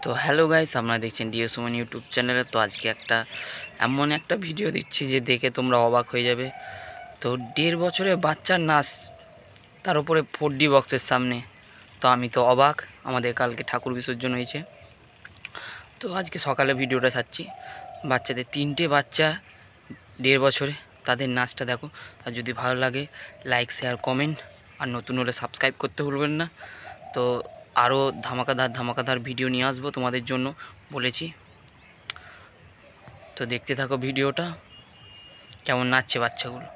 তো hello guys, আপনারা দেখছেন ডিও সুমন ইউটিউব চ্যানেলে। তো আজকে এমন একটা ভিডিও দিচ্ছি যে দেখে তোমরা অবাক হয়ে যাবে। তো 1.5 বছরের বাচ্চার নাচ, তার উপরে 4D বক্সের সামনে। তো আমি তো অবাক। আমাদের কালকে ঠাকুর বিসর্জন হয়েছে, তো আজকে সকালে ভিডিওটা ছাড়ছি। বাচ্চাদের 3টে বাচ্চা 1.5 বছরে, তাদের নাচটা দেখো। আর যদি ভালো লাগে লাইক শেয়ার কমেন্ট, আর নতুন হলে সাবস্ক্রাইব করতে ভুলবেন না। তো আরও ধামাকাদার ভিডিও নিয়ে আসবো তোমাদের জন্য বলেছি। তো দেখতে থাকো ভিডিওটা, কেমন নাচছে বাচ্চাগুলো।